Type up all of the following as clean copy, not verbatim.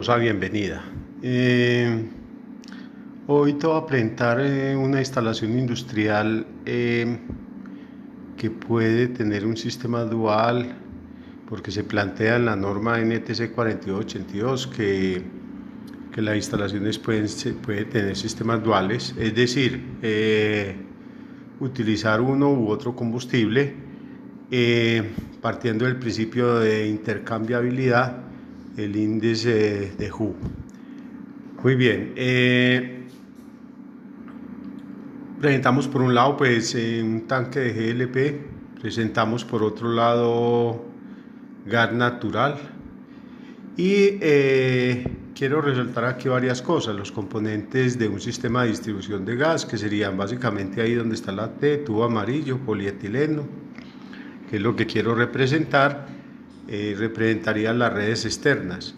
Bienvenida. Hoy te voy a presentar una instalación industrial que puede tener un sistema dual, porque se plantea en la norma NTC 4282 que las instalaciones pueden tener sistemas duales, es decir, utilizar uno u otro combustible, partiendo del principio de intercambiabilidad, el índice de Hooke. Muy bien, presentamos por un lado pues un tanque de GLP, presentamos por otro lado gas natural y quiero resaltar aquí varias cosas, los componentes de un sistema de distribución de gas, que serían básicamente ahí donde está la T, tubo amarillo, polietileno, que es lo que quiero representar. Representaría las redes externas.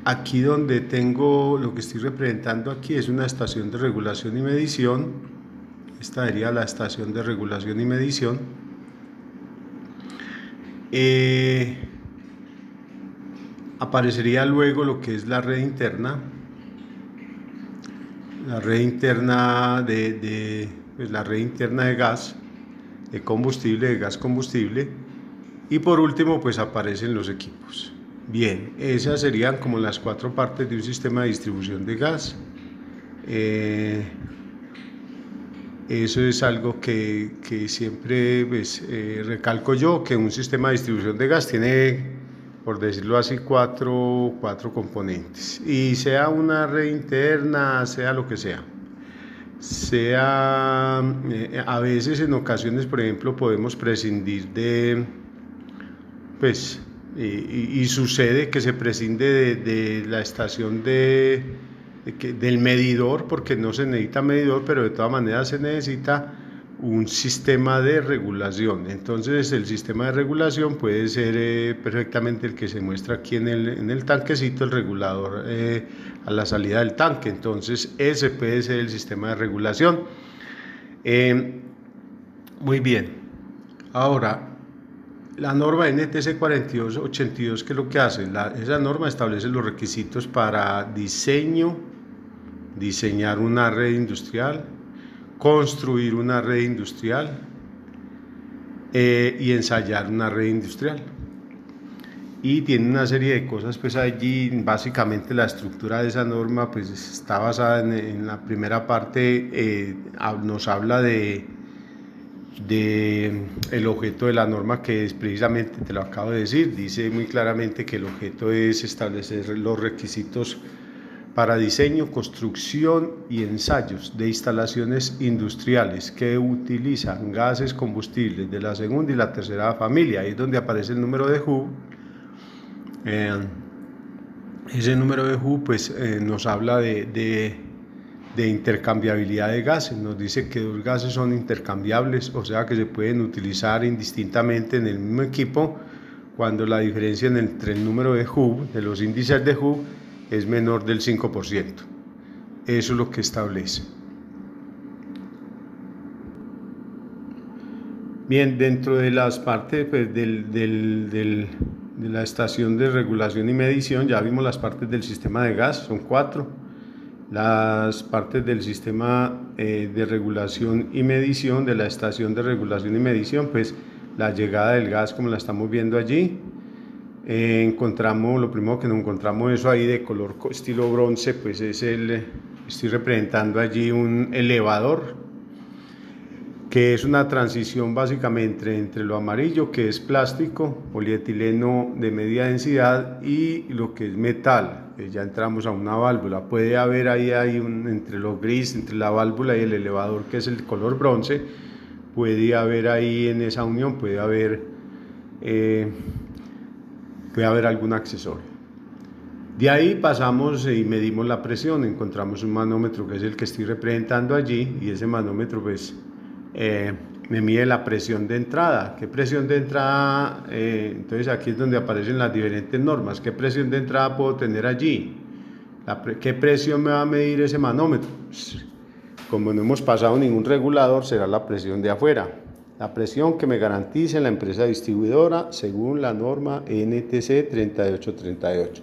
Aquí donde tengo lo que estoy representando aquí es una estación de regulación y medición. Esta sería la estación de regulación y medición. Aparecería luego lo que es la red interna. La red interna la red interna de gas, de combustible, de gas combustible. Y por último pues aparecen los equipos. Bien, esas serían como las cuatro partes de un sistema de distribución de gas. Eso es algo que siempre pues, recalco yo, que un sistema de distribución de gas tiene, por decirlo así, cuatro componentes. Y sea una red interna, sea lo que sea. A veces en ocasiones, por ejemplo, podemos prescindir de, pues, y sucede que se prescinde de la estación del medidor, porque no se necesita medidor, pero de todas maneras se necesita un sistema de regulación. Entonces el sistema de regulación puede ser perfectamente el que se muestra aquí en el tanquecito, el regulador a la salida del tanque. Entonces ese puede ser el sistema de regulación. Muy bien, ahora la norma NTC 4282, ¿qué es lo que hace? Esa norma establece los requisitos para diseñar una red industrial, construir una red industrial y ensayar una red industrial. Y tiene una serie de cosas pues allí. Básicamente la estructura de esa norma pues está basada en la primera parte, nos habla de el objeto de la norma, que es precisamente, te lo acabo de decir, dice muy claramente que el objeto es establecer los requisitos para diseño, construcción y ensayos de instalaciones industriales que utilizan gases combustibles de la segunda y la tercera familia. Ahí es donde aparece el número de Hooke. Ese número de Hooke pues, nos habla de intercambiabilidad de gases. Nos dice que dos gases son intercambiables, o sea que se pueden utilizar indistintamente en el mismo equipo cuando la diferencia entre el número de Hooke, de los índices de Hooke, es menor del 5%. Eso es lo que establece. Bien, dentro de las partes pues, de la estación de regulación y medición, ya vimos las partes del sistema de gas, son 4. Las partes del sistema de regulación y medición, de la estación de regulación y medición, pues la llegada del gas, como la estamos viendo allí. Lo primero que nos encontramos, eso ahí de color estilo bronce, pues es estoy representando allí un elevador, que es una transición básicamente entre lo amarillo, que es plástico, polietileno de media densidad, y lo que es metal. Ya entramos a una válvula. Puede haber ahí entre lo gris, entre la válvula y el elevador, que es el color bronce, puede haber ahí en esa unión, puede haber algún accesorio. De ahí pasamos y medimos la presión. Encontramos un manómetro, que es el que estoy representando allí, y ese manómetro pues me mide la presión de entrada. ¿Qué presión de entrada? Entonces aquí es donde aparecen las diferentes normas. ¿Qué presión de entrada puedo tener allí? ¿Qué presión me va a medir ese manómetro? Como no hemos pasado ningún regulador, será la presión de afuera. La presión que me garantice la empresa distribuidora según la norma NTC 3838.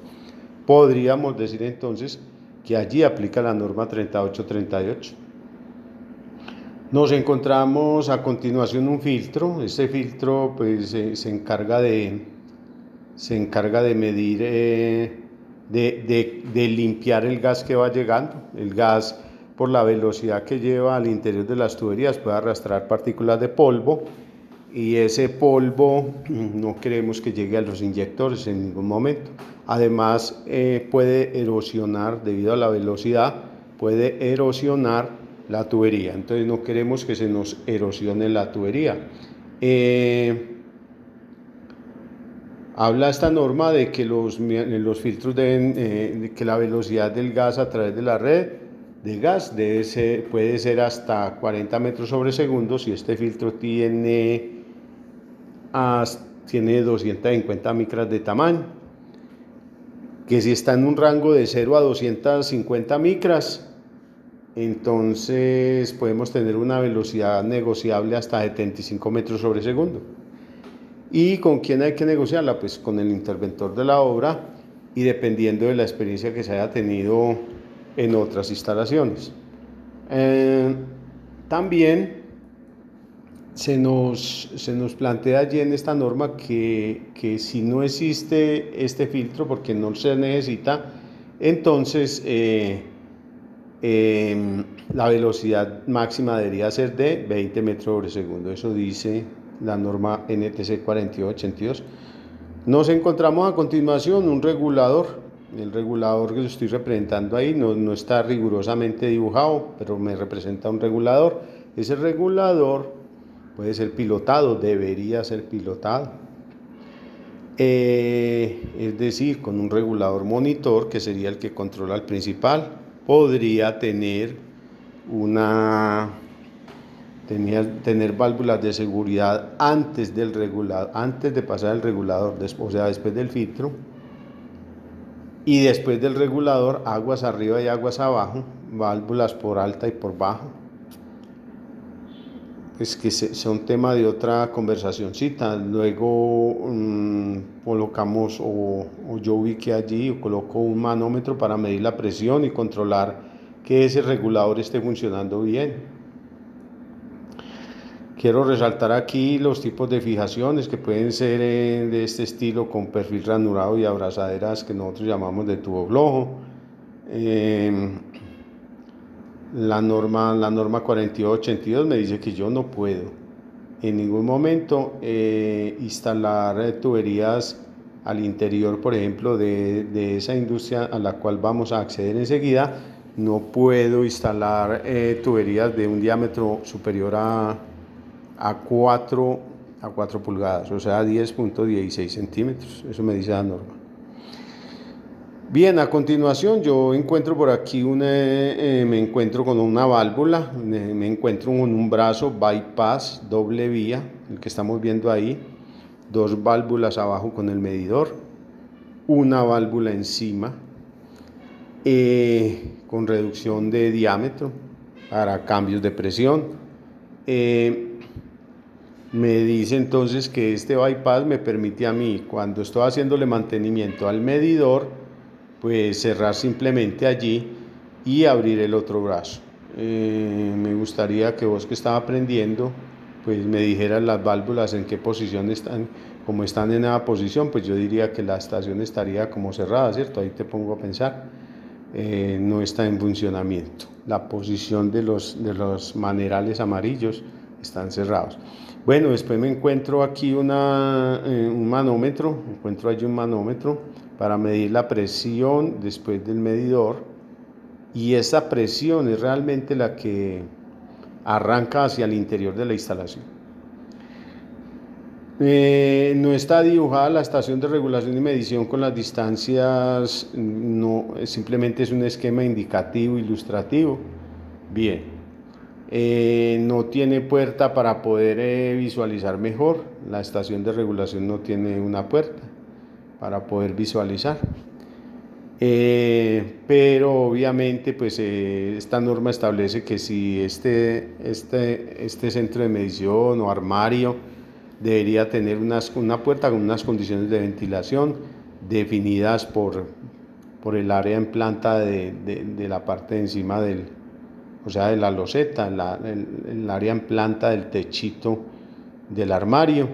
Podríamos decir entonces que allí aplica la norma 3838. Nos encontramos a continuación un filtro. Este filtro pues se encarga de medir, de limpiar el gas que va llegando. El gas, por la velocidad que lleva al interior de las tuberías, puede arrastrar partículas de polvo, y ese polvo no queremos que llegue a los inyectores en ningún momento. Además, puede erosionar, debido a la velocidad, puede erosionar la tubería. Entonces no queremos que se nos erosione la tubería. Habla esta norma de que los filtros deben, que la velocidad del gas a través de la red de gas puede ser hasta 40 metros sobre segundo si este filtro tiene 250 micras de tamaño. Que si está en un rango de 0 a 250 micras, entonces podemos tener una velocidad negociable hasta 75 metros sobre segundo. ¿Y con quién hay que negociarla? Pues con el interventor de la obra, y dependiendo de la experiencia que se haya tenido en otras instalaciones. También se nos plantea allí en esta norma que si no existe este filtro, porque no se necesita, entonces la velocidad máxima debería ser de 20 metros sobre segundo. Eso dice la norma NTC 4282. Nos encontramos a continuación un regulador. El regulador que estoy representando ahí no está rigurosamente dibujado, pero me representa un regulador. Ese regulador puede ser pilotado, debería ser pilotado. Es decir, con un regulador monitor, que sería el que controla el principal, podría tener tener válvulas de seguridad antes del regulador, antes de pasar el regulador, o sea, después del filtro, y después del regulador, aguas arriba y aguas abajo, válvulas por alta y por baja. Es que son tema de otra conversacioncita. Luego colocamos, o yo ubiqué allí, o coloco un manómetro para medir la presión y controlar que ese regulador esté funcionando bien. Quiero resaltar aquí los tipos de fijaciones que pueden ser de este estilo, con perfil ranurado y abrazaderas que nosotros llamamos de tubo flojo. La norma 4282 me dice que yo no puedo en ningún momento instalar tuberías al interior, por ejemplo, de esa industria a la cual vamos a acceder enseguida. No puedo instalar tuberías de un diámetro superior a 4 pulgadas, o sea, 10.16 centímetros. Eso me dice la norma. Bien, a continuación yo encuentro por aquí me encuentro con una válvula, me encuentro con un brazo bypass doble vía, el que estamos viendo ahí, dos válvulas abajo con el medidor, una válvula encima con reducción de diámetro para cambios de presión. Me dice entonces que este bypass me permite a mí, cuando estoy haciéndole mantenimiento al medidor, pues cerrar simplemente allí y abrir el otro brazo. Me gustaría que vos, que estaba aprendiendo, pues me dijeras las válvulas en qué posición están. Como están en esa posición, pues yo diría que la estación estaría como cerrada, ¿cierto? Ahí te pongo a pensar. No está en funcionamiento. La posición de los manerales amarillos están cerrados. Bueno, después me encuentro aquí un manómetro, encuentro allí un manómetro para medir la presión después del medidor, y esa presión es realmente la que arranca hacia el interior de la instalación. No está dibujada la estación de regulación y medición con las distancias, no, simplemente es un esquema indicativo, ilustrativo. Bien, no tiene puerta para poder visualizar mejor. La estación de regulación no tiene una puerta para poder visualizar. Pero obviamente pues esta norma establece que si este centro de medición o armario debería tener una puerta con unas condiciones de ventilación definidas por el área en planta de la parte de encima o sea, de la loseta, el área en planta del techito del armario,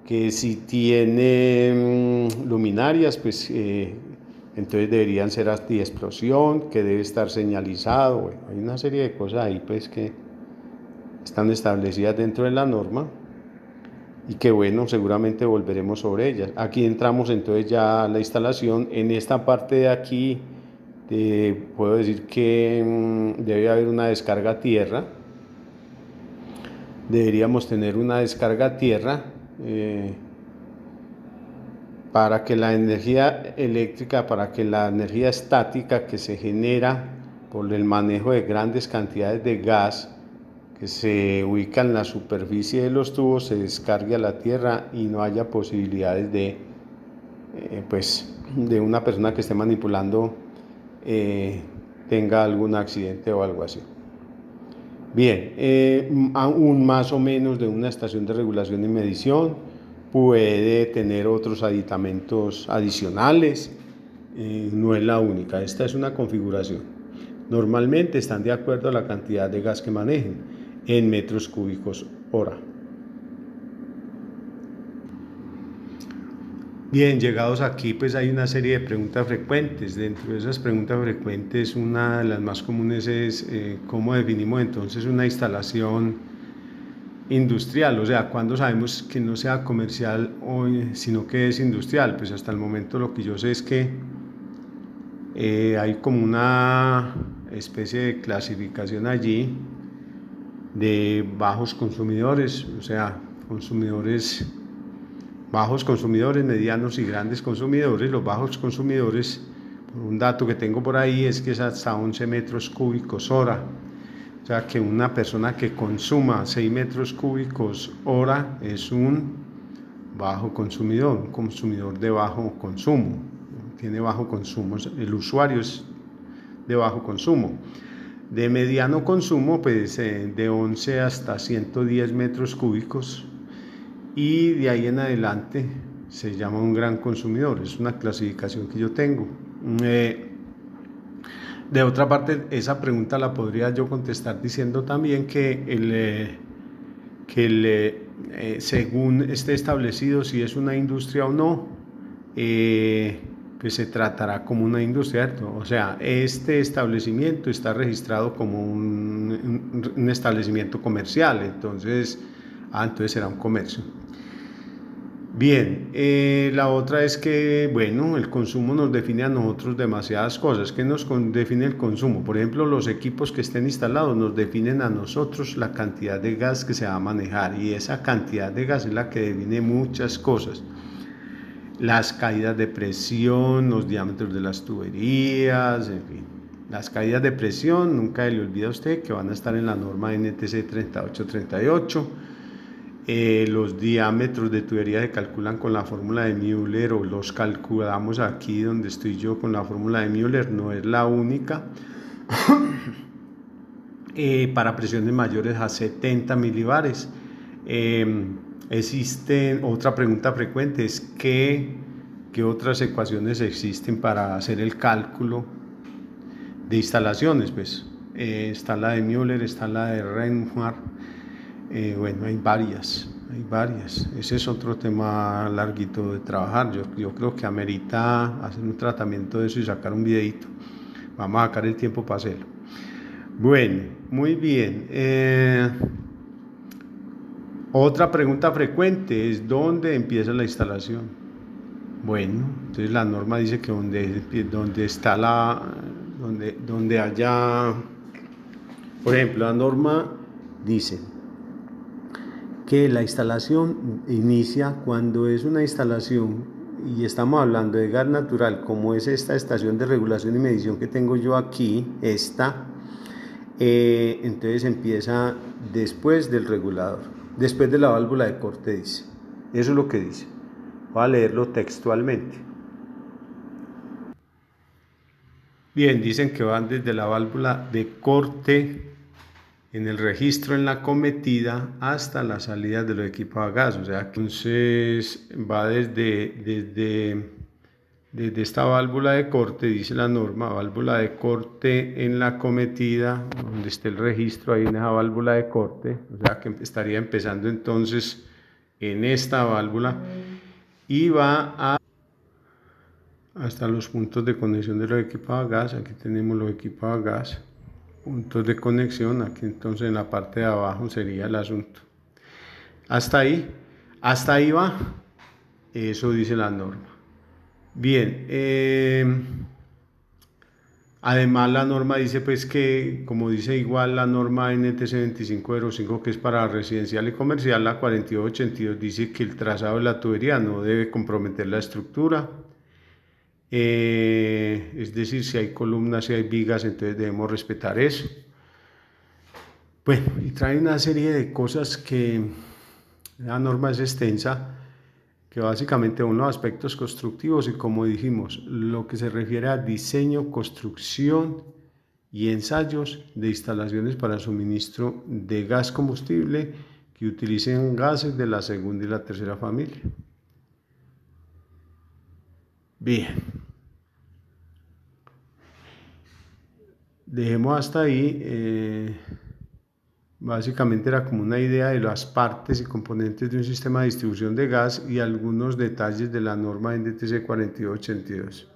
que si tiene luminarias, pues entonces deberían ser anti-explosión, que debe estar señalizado. Bueno, hay una serie de cosas ahí pues que están establecidas dentro de la norma y que bueno, seguramente volveremos sobre ellas. Aquí entramos entonces ya a la instalación. En esta parte de aquí puedo decir que debe haber una descarga a tierra. Deberíamos tener una descarga a tierra para que la energía eléctrica, para que la energía estática que se genera por el manejo de grandes cantidades de gas que se ubica en la superficie de los tubos se descargue a la tierra y no haya posibilidades de una persona que esté manipulando tenga algún accidente o algo así. Bien, aún más o menos de una estación de regulación y medición puede tener otros aditamentos adicionales, no es la única, esta es una configuración. Normalmente están de acuerdo a la cantidad de gas que manejen en metros cúbicos hora. Bien, llegados aquí, pues hay una serie de preguntas frecuentes. Dentro de esas preguntas frecuentes, una de las más comunes es ¿cómo definimos entonces una instalación industrial? O sea, ¿cuándo sabemos que no sea comercial sino que es industrial? Pues hasta el momento lo que yo sé es que hay como una especie de clasificación allí de bajos consumidores, o sea, bajos consumidores, medianos y grandes consumidores. Los bajos consumidores, por un dato que tengo por ahí, es que es hasta 11 metros cúbicos hora. O sea, que una persona que consuma 6 metros cúbicos hora es un bajo consumidor, un consumidor de bajo consumo. Tiene bajo consumo, el usuario es de bajo consumo. De mediano consumo, pues de 11 hasta 110 metros cúbicos, y de ahí en adelante se llama un gran consumidor. Es una clasificación que yo tengo. De otra parte, esa pregunta la podría yo contestar diciendo también que según esté establecido si es una industria o no, pues se tratará como una industria, ¿cierto? O sea, este establecimiento está registrado como un establecimiento comercial, entonces será un comercio. Bien, la otra es que, bueno, el consumo nos define a nosotros demasiadas cosas. ¿Qué nos define el consumo? Por ejemplo, los equipos que estén instalados nos definen a nosotros la cantidad de gas que se va a manejar, y esa cantidad de gas es la que define muchas cosas. Las caídas de presión, los diámetros de las tuberías, en fin. Las caídas de presión, nunca le olvida a usted que van a estar en la norma NTC 3838. Los diámetros de tubería se calculan con la fórmula de Müller, o los calculamos aquí donde estoy yo con la fórmula de Müller, no es la única. Para presiones mayores a 70 milibares. Existen, otra pregunta frecuente es ¿qué otras ecuaciones existen para hacer el cálculo de instalaciones? Pues está la de Müller, está la de Reinhardt. Bueno, hay varias. Ese es otro tema larguito de trabajar. Yo creo que amerita hacer un tratamiento de eso y sacar un videito. Vamos a sacar el tiempo para hacerlo. Bueno, muy bien. Otra pregunta frecuente es ¿dónde empieza la instalación? Bueno, entonces la norma dice que donde haya, por ejemplo, la norma dice que la instalación inicia cuando es una instalación, y estamos hablando de gas natural, como es esta estación de regulación y medición que tengo yo aquí, entonces empieza después del regulador, después de la válvula de corte, dice. Eso es lo que dice. Voy a leerlo textualmente. Bien, dicen que van desde la válvula de corte en el registro en la cometida hasta la salida de los equipos a gas. O sea, entonces va desde esta válvula de corte, dice la norma, válvula de corte en la cometida, donde esté el registro, ahí en esa válvula de corte. O sea, que estaría empezando entonces en esta válvula y va hasta los puntos de conexión de los equipos a gas. Aquí tenemos los equipos a gas, puntos de conexión. Aquí entonces en la parte de abajo sería el asunto. Hasta ahí va. Eso dice la norma. Bien, además la norma dice pues que, como dice igual la norma NTC 2505, que es para residencial y comercial, la 4282 dice que el trazado de la tubería no debe comprometer la estructura. Es decir, si hay columnas, si hay vigas, entonces debemos respetar eso. Bueno, y trae una serie de cosas que la norma es extensa, que básicamente son los aspectos constructivos y, como dijimos, lo que se refiere a diseño, construcción y ensayos de instalaciones para suministro de gas combustible que utilicen gases de la segunda y la tercera familia. Bien, dejemos hasta ahí. Básicamente era como una idea de las partes y componentes de un sistema de distribución de gas y algunos detalles de la norma NTC 4282.